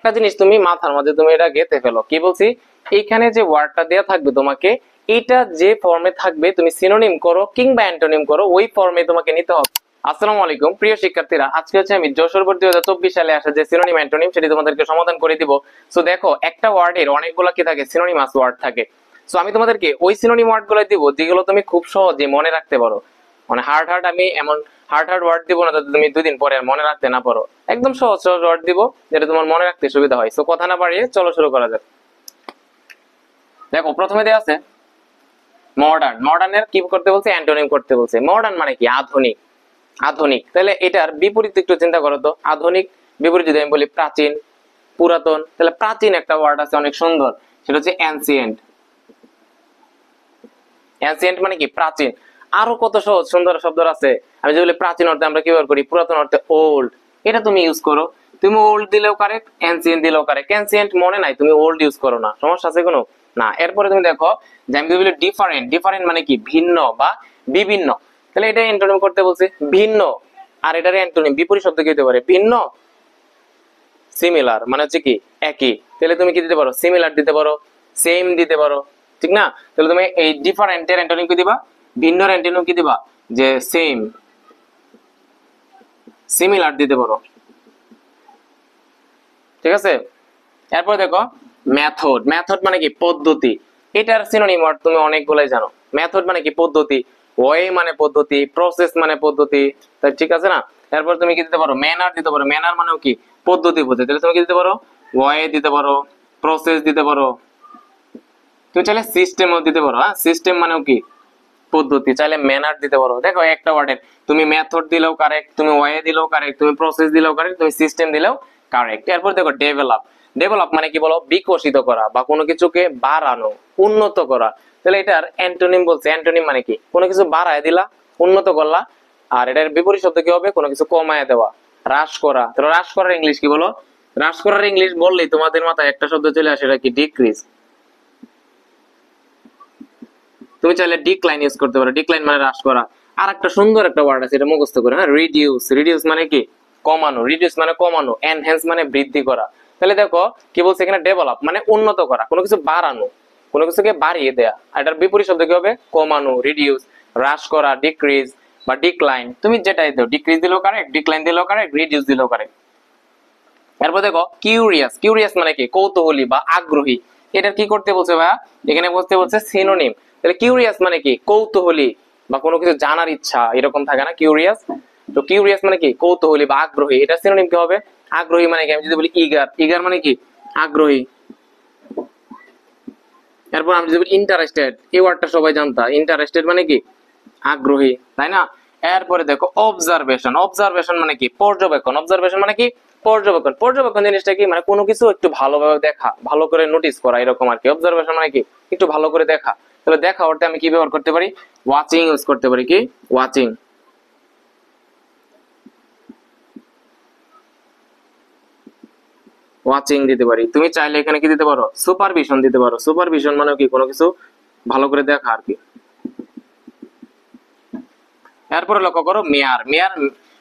একটা জিনিস তুমি মাথার মধ্যে তুমি এটা গেঁথে ফেলো, কি বলছি, এইখানে যে ওয়ার্ডটা দেয়া থাকবে তোমাকে, এটা যে ফর্মে থাকবে তুমি সিনোনিম করো কিংবা অ্যান্টোনিম করো, ওই ফর্মে তোমাকে নিতে হবে। আসসালামু আলাইকুম প্রিয় শিক্ষার্থীরা, আজকে হচ্ছে আমি যশোর বোর্ড 2024 সালে আসা যে সিনোনিম অ্যান্টোনিম সেটি তোমাদেরকে সমাধান করে দিব। সো দেখো, একটা ওয়ার্ডের অনেকগুলো কি থাকে, সিনোনিমাস ওয়ার্ড থাকে। সো আমি তোমাদেরকে ওই সিনোনিম ওয়ার্ড গুলো দিব যেগুলো তুমি খুব সহজে মনে রাখতে পারো। মানে হার্ড হার্ড আমি এমন হার্ড হার্ড ওয়ার্ড দিব না যাতে তুমি 2 দিন পরে আর মনে রাখতে না পারো। একদম সহজ সহজ ওয়ার্ড দিব যেটা তোমার মনে রাখতে সুবিধা হয়। সো কথা না বাড়িয়ে চলো শুরু করা যাক। দেখো, প্রথমে দেয়া আছে মডার্ন। মডার্নের কি করতে বলছে, অ্যান্টোনিম করতে বলছে। মডার্ন মানে কি, আধুনিক। আধুনিক, তাহলে এটার বিপরীত একটু চিন্তা করো তো। আধুনিক বিপরীত যদি আমি বলি প্রাচীন, পুরাতন, তাহলে প্রাচীন একটা ওয়ার্ড আছে অনেক সুন্দর, সেটা হচ্ছে অ্যানসিয়েন্ট। অ্যানসিয়েন্ট মানে কি, প্রাচীন। আরো কত সহজ সুন্দর শব্দ আছে। আমি যে বলি প্রাচীন অর্থে আমরা কি ব্যবহার করি, পুরাতন অর্থে ওল্ড, এটা তুমি ইউজ করো। তুমি ওল্ড দিলেও কারেক্ট, অ্যানসিয়েন্ট দিলেও কারেক্ট। অ্যানসিয়েন্ট মনে নাই, তুমি ওল্ড ইউজ করো না, সমস্যা আছে কোনো? না। এরপরে তুমি দেখো যে আমি বলি ডিফারেন্ট। ডিফারেন্ট মানে কি, ভিন্ন বা বিভিন্ন। তাহলে এটা অ্যান্টোনিম করতে বলছে, ভিন্ন। আর এটার অ্যান্টোনিম বিপরীত শব্দ কি হতে পারে, ভিন্ন। সিমিলার মানে হচ্ছে কি, একই। তাহলে তুমি কি দিতে পারো, সিমিলার দিতে পারো, সেম দিতে পারো, ঠিক না? তাহলে তুমি এই ডিফারেন্টের অ্যান্টোনিম কি দিবা, ভিন্নর অ্যান্টোনিম কি দিবা, যে সেম। সিমিলার দিতে পারো, ঠিক আছে? এরপর দেখো মেথড। মেথড মানে কি, পদ্ধতি। এটার সিনোনিম ওয়ার্ড তুমি অনেকগুলাই জানো। মেথড মানে কি, পদ্ধতি। ওয়ে মানে পদ্ধতি, প্রসেস মানে পদ্ধতি, তাই ঠিক আছে না? এরপর তুমি কি দিতে পারো, ম্যানার দিতে পারো। ম্যানার মানেও কি, পদ্ধতি বোঝে। তাহলে তুমি কি দিতে পারো, ওয়ে দিতে পারো, প্রসেস দিতে পারো। তুমি চাইলে সিস্টেমও দিতে পারো। হ্যাঁ, সিস্টেম মানেও কি, পদ্ধতি। চাইলে ম্যানার দিতে পারো। দেখো, একটা ওয়ার্ডের তুমি মেথড দিলেও কারেক্ট, তুমি ওয়ে দিলেও কারেক্ট, তুমি প্রসেস দিলেও কারেক্ট, তুমি সিস্টেম দিলেও কারেক্ট। এরপর দেখো ডেভেলপ। ডেভেলপ মানে কি বলো, বিকশিত করা বা কোনো কিছুকে বাড়ানো, উন্নত করা। তাহলে এটার অ্যান্টোনিম বলছে। অ্যান্টোনিম মানে কি, কোনো কিছু বাড়ায় দিলা, উন্নত করলা। আর এটার বিপরীত শব্দ কি হবে, কোনো কিছু কমায় দেওয়া, হ্রাস করা। তাহলে হ্রাস করার ইংলিশ কি বলো? হ্রাস করার ইংলিশ বললেই তোমাদের মাথায় একটা শব্দ চলে আসে, এটা কি, ডিক্রিজ। তুমি চাইলে ডিক্লাইন ইউজ করতে পারো। ডিক্লাইন মানে হ্রাস করা। আর একটা সুন্দর একটা ওয়ার্ড আছে, এটা মুখস্থ করে। হ্যাঁ, রিডিউস। রিডিউস মানে কি, কমানো। রিডিউস মানে কমানো। এনহ্যান্স মানে বৃদ্ধি করা। তাহলে দেখো কি বলছে এখানে, ডেভেলপ মানে উন্নত করা, কোনো কিছু বাড়ানো, কোনো কিছুকে বাড়িয়ে দেয়া। আর এটার বিপরীত শব্দ কি হবে, কমানো, রিডিউস। হ্রাস করা, ডিক্রিজ বা ডিক্লাইন, তুমি যেটাই দাও, ডিক্রিজ দিলেও কারেক্ট, ডিক্লাইন দিলেও কারেক্ট, রিডিউস দিলেও কারেক্ট। এরপর দেখো কিউরিয়াস। কিউরিয়াস মানে কি, কৌতূহলী বা আগ্রহী। এটা কি করতে বলছে ভাইয়া, এখানে বলতে বলছে সিনোনিম। তাহলে কিউরিয়াস মানে কি, কৌতূহলী বা কোনো কিছু জানার ইচ্ছা, এরকম থাকে না কিউরিয়াস। তো কিউরিয়াস মানে কি, কৌতূহলী বা আগ্রহী। এটা সিনোনিম কি হবে, আগ্রহী মানে কি, আমি যদি বলি ইগার। ইগার মানে কি, আগ্রহী। এরপর আমি যদি বলি ইন্টারেস্টেড, এই ওয়ার্ডটা সবাই জানতা। ইন্টারেস্টেড মানে কি, আগ্রহী, তাই না? এরপরে দেখো অবজারভেশন। অবজারভেশন মানে কি, পর্যবেক্ষণ। অবজারভেশন মানে কি, পর্যবেক্ষণ। পর্যবেক্ষণ জিনিসটা কি, মানে কোনো কিছু একটু ভালোভাবে দেখা, ভালো করে নোটিস করা, এরকম আর কি। অবজারভেশন মানে কি, একটু ভালো করে দেখা। তাহলে দেখা অর্থে আমি কি ব্যবহার করতে পারি, ওয়াচিং ইউজ করতে পারি। কি, ওয়াচিং। ওয়াচিং দিতে পারি। তুমি চাইলে এখানে কি দিতে পারো, সুপারভিশন দিতে পারো। সুপারভিশন মানে কি, কোনো কিছু ভালো করে দেখা আর কি। এরপরে লক্ষ্য করো মেয়ার। মেয়ার,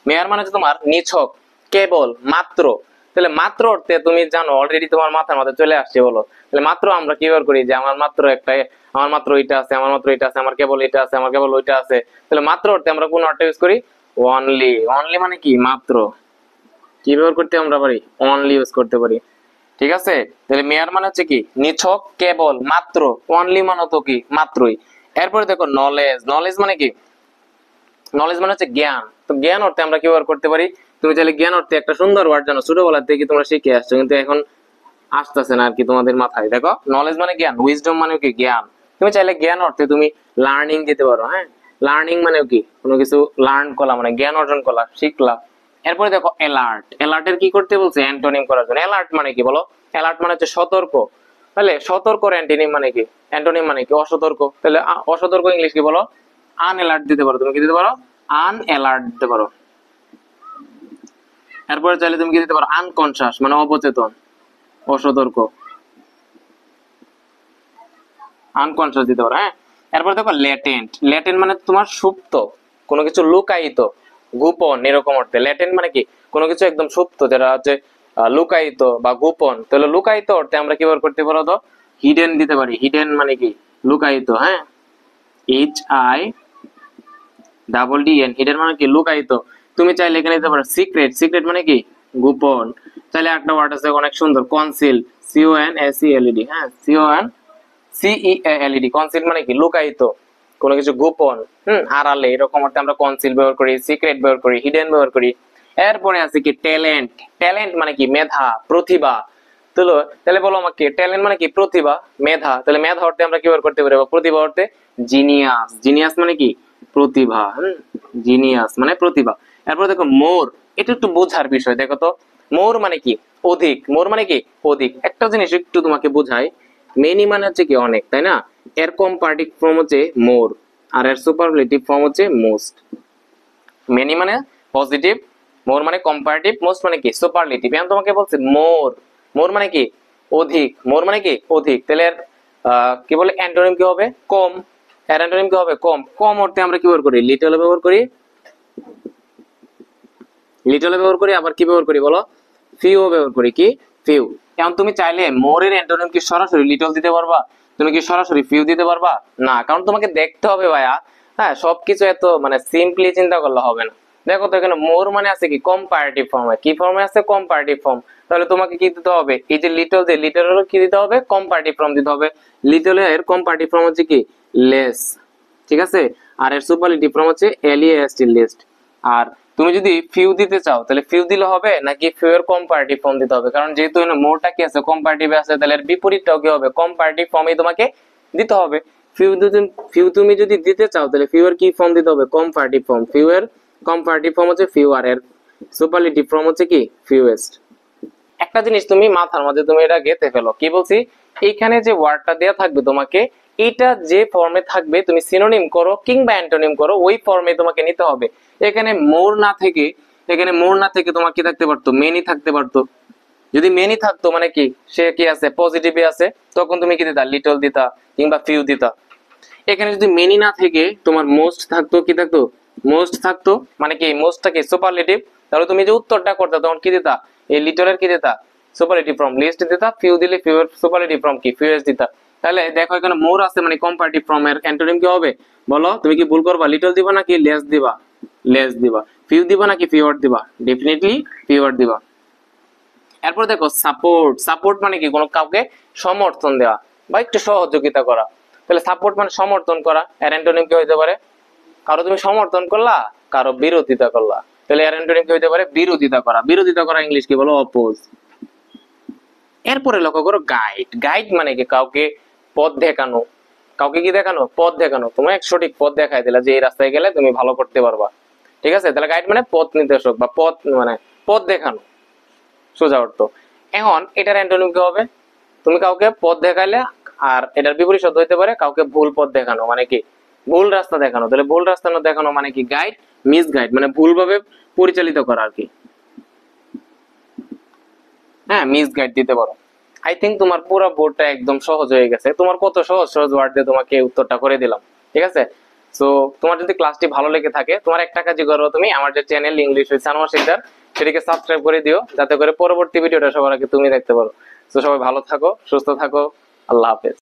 মেয়ার মানে হচ্ছে তোমার নিছক, কেবল, মাত্র। তাহলে মাত্র অর্থে তুমি জানো অলরেডি, তোমার মাথার মধ্যে চলে আসছে, বলো। তাহলে মাত্র আমরা কি ব্যবহার করি, যে আমার মাত্র একটা, আমার মাত্র এটা আছে, আমার মাত্র এটা আছে, আমার কেবল এটা আছে, আমার কেবল ওইটা আছে। তাহলে মাত্র অর্থে আমরা কোন অর্থে ইউজ করি, অনলি। অনলি মানে কি, মাত্র। কি ব্যবহার করতে আমরা পারি, অনলি ইউজ করতে পারি, ঠিক আছে? তাহলে মেয়ার মানে হচ্ছে কি, নিছক, কেবল, মাত্র। অনলি মানে তো কি, মাত্রই। এরপরে দেখো নলেজ। নলেজ মানে কি, নলেজ মানে হচ্ছে জ্ঞান। তো জ্ঞান অর্থে আমরা কি ব্যবহার করতে পারি, তুমি চাইলে জ্ঞান অর্থে একটা সুন্দর ওয়ার্ড জানো, ছোটবেলা থেকে তোমরা শিখে আসছো, কিন্তু এখন আসতেছে না আর কি তোমাদের মাথায়। দেখো, নলেজ মানে জ্ঞান, উইজডম মানে কি, জ্ঞান। তুমি চাইলে জ্ঞান অর্থে তুমি লার্নিং দিতে পারো। হ্যাঁ, লার্নিং মানে কি, কোনো কিছু লার্ন করা, মানে জ্ঞান অর্জন করা, শিখলা। এরপরে দেখো অ্যালার্ট। অ্যালার্টের কি করতে বলছে, অ্যান্টোনিম করার জন্য। অ্যালার্ট মানে কি বলো, অ্যালার্ট মানে হচ্ছে সতর্ক। তাহলে সতর্কর অ্যান্টোনিম মানে কি, অ্যান্টোনিম মানে কি, অসতর্ক। তাহলে অসতর্ক ইংলিশ কি বলো, আনঅ্যালার্ট দিতে পারো। তুমি কি দিতে পারো, আনঅ্যালার্ট দিতে পারো। এরপরে চাইলে তুমি কি দিতে পারো, আনকনসাস মানে অবচেতন, অসতর্ক, আনকনসাস দিতে পারো। হ্যাঁ, এরপর দেখো ল্যাটেন্ট। ল্যাটেন্ট মানে তোমার সুপ্ত, কোনো কিছু লুকায়িত, গোপন, এরকম অর্থে। ল্যাটেন্ট মানে কি, কোনো কিছু একদম সুপ্ত, যেটা হচ্ছে লুকায়িত বা গোপন, তাহলে লুকায়িত অর্থে আমরা কি ব্যবহার করতে পারো তো হিডেন দিতে পারি। হিডেন মানে কি লুকায়িত, হ্যাঁ, HIDDEN, হিডেন মানে কি লুকায়িত। তুমি চাইলে এখানে দিতে পারো সিক্রেট, সিক্রেট মানে কি গোপন। চাইলে একটা ওয়ার্ড আছে অনেক সুন্দর, কনসিল, CONCELED, হ্যাঁ, CONCELED, কনসিল মানে কি লুকায়িত, কোনো কিছু গোপন, আড়ালে, এরকম অর্থে আমরা কনসিল ব্যবহার করি, সিক্রেট ব্যবহার করি, হিডেন ব্যবহার করি। এরপরে আছে কি ট্যালেন্ট, ট্যালেন্ট মানে কি মেধা, প্রতিভা। তাহলে বলো আমাকে ট্যালেন্ট মানে কি প্রতিভা, মেধা, তাহলে মেধা অর্থে আমরা কি ব্যবহার করতে পারি, বা প্রতিভা অর্থে জিনিয়াস, জিনিয়াস মানে কি প্রতিভা, জিনিয়াস মানে প্রতিভা। এরপর দেখো মোর, এটা একটু বোঝার বিষয়, দেখো তো মোর মানে কি অধিক, মোর মানে কি অধিক। একটা জিনিস একটু তোমাকে বোঝাই, মেনি মানে হচ্ছে কি অনেক, তাই না, এর কম্পারেটিভ ফর্ম হচ্ছে মোর, আর এর সুপারলেটিভ ফর্ম হচ্ছে মোস্ট। মেনি মানে পজিটিভ, মোর মানে কম্পারেটিভ, মোস্ট মানে কি সুপারলেটিভ। এখন তোমাকে বলছে মোর, মোর মানে কি অধিক, মোর মানে কি অধিক, তাহলে এর কি বলে অ্যান্টোনিম কি হবে কম, এর অ্যান্টোনিম কি হবে কম। কম অর্থে আমরা কি ব্যবহার করি, লিটল ব্যবহার করি, লিটল ব্যবহার করি, আবার কি ব্যবহার করি বলো, ফিউ ব্যবহার করি, কি ফিউ। এখন তুমি চাইলে মোর এর অ্যান্টোনিম কি সরাসরি লিটল দিতে পারবা, তুমি কি সরাসরি ফিউ দিতে পারবা না, কারণ তোমাকে দেখতে হবে ভাইয়া, হ্যাঁ, সবকিছু এত মানে সিম্পলি চিন্তা করলে হবে না। দেখো তো এখানে মোর মানে আছে কি কম্পারেটিভ ফর্মে, কি ফর্মে আছে কম্পারেটিভ ফর্ম, তাহলে তোমাকে কি দিতে হবে, এই যে লিটল, যে লিটল এর কি দিতে হবে কম্পারেটিভ ফর্ম দিতে হবে। লিটল এর কম্পারেটিভ ফর্ম হচ্ছে কি লেস, ঠিক আছে, আর এর সুপারলেটিভ ফর্ম হচ্ছে LEST, লিস্ট। আর তুমি যদি ফিউ দিতে চাও তাহলে ফিউ দিলে হবে নাকি ফিউ এর কম্পারেটিভ ফর্ম দিতে হবে, কারণ যেহেতু এখানে মোরটা কি আছে কম্পারেটিভে আছে, তাহলে এর বিপরীতটাও কি হবে কম্পারেটিভ ফর্মই তোমাকে দিতে হবে। ফিউ তুমি যদি দিতে চাও তাহলে ফিউ এর কি ফর্ম দিতে হবে কম্পারেটিভ ফর্ম, ফিউ এর কম্পারেটিভ ফর্ম হচ্ছে ফিউ, আর এর সুপারলেটিভ ফর্ম হচ্ছে কি ফিউয়েস্ট। একটা জিনিস তুমি মাথার মধ্যে তুমি এটা গেঁথে ফেলো, কি বলছি, এইখানে যে ওয়ার্ডটা দেয়া থাকবে তোমাকে, এটা যে ফর্মে থাকবে তুমি সিনোনিম করো কিংবা অ্যান্টোনিম করো, ওই ফর্মে তোমাকে নিতে হবে। এখানে মোর না থেকে, এখানে মোর না থেকে তোমার কি থাকতে পারতো, মেনি থাকতে পারতো। যদি মেনি থাকতো মানে কি সে কি আছে পজিটিভে আছে, তখন তুমি কি দিতা লিটল দিতা কিংবা ফিউ দিতা। এখানে যদি মেনি না থেকে তোমার মোস্ট থাকতো, কি থাকতো মোস্ট থাকতো, মানে কি মোস্টটা কি সুপারলেটিভ, তাহলে তুমি যে উত্তরটা করতে তখন কি দিতা, এই লিটলের কি দিতা সুপারলেটিভ ফর্ম লিস্ট দিতা, ফিউ দিলে ফিউ এর সুপারলেটিভ ফর্ম কি ফিউএস দিতা। তাহলে দেখো এখানে মোর আছে মানে কম্পারেটিভ ফর্ম, এর অ্যান্টোনিম কি হবে বলো, তুমি কি ভুল করবা, লিটল দিবা নাকি লেস দিবা, লেস দিবা। ফিউ দিবা নাকি ফিউয়ার দিবা, ডেফিনেটলি ফিউয়ার দিবা। এরপর দেখো সাপোর্ট, সাপোর্ট মানে কি কোনো কাউকে সমর্থন দেওয়া বা একটু সহযোগিতা করা। তাহলে সাপোর্ট মানে সমর্থন করা, এর অ্যান্টোনিম কি হইতে পারে, কারো তুমি সমর্থন করলা, কারো বিরোধিতা করলা, তাহলে এর অ্যান্টোনিম কি হইতে পারে বিরোধিতা করা। বিরোধিতা করা ইংলিশ কি বলো অপোজ। এরপরে লক্ষ্য করো গাইড, গাইড মানে কি কাউকে পথ দেখানো, কাউকে কি দেখানো পথ দেখানো, তোমার এক সঠিক পথ দেখাই দিলা যে এই রাস্তায় গেলে তুমি ভালো করতে পারবা, ঠিক আছে, তাহলে গাইড মানে পথ নির্দেশক বা পথ মানে পথ দেখানো, সোজা অর্থ। এখন এটার অ্যান্টোনিম কি হবে, তুমি কাউকে পথ দেখাইলে, আর এটার বিপরীত শব্দ হইতে পারে কাউকে ভুল পথ দেখানো, মানে কি ভুল রাস্তা দেখানো। তাহলে ভুল রাস্তা না দেখানো মানে কি গাইড, মিস গাইড মানে ভুলভাবে পরিচালিত করা আর কি, হ্যাঁ, মিস গাইড দিতে পারো। আই থিঙ্ক তোমার পুরো বোর্ডটা একদম সহজ হয়ে গেছে, তোমার কত সহজ সহজ ওয়ার্ড দিয়ে তোমাকে উত্তরটা করে দিলাম, ঠিক আছে। সো তোমার যদি ক্লাসটি ভালো লেগে থাকে, তোমার একটা কাজই করো, তুমি আমার যে channel English with Sanowar Sikdar সেটাকে সাবস্ক্রাইব করে দিও, যাতে করে পরবর্তী ভিডিওটা সবার আগে তুমি দেখতে পারো। তো সবাই ভালো থাকো, সুস্থ থাকো, আল্লাহ হাফেজ।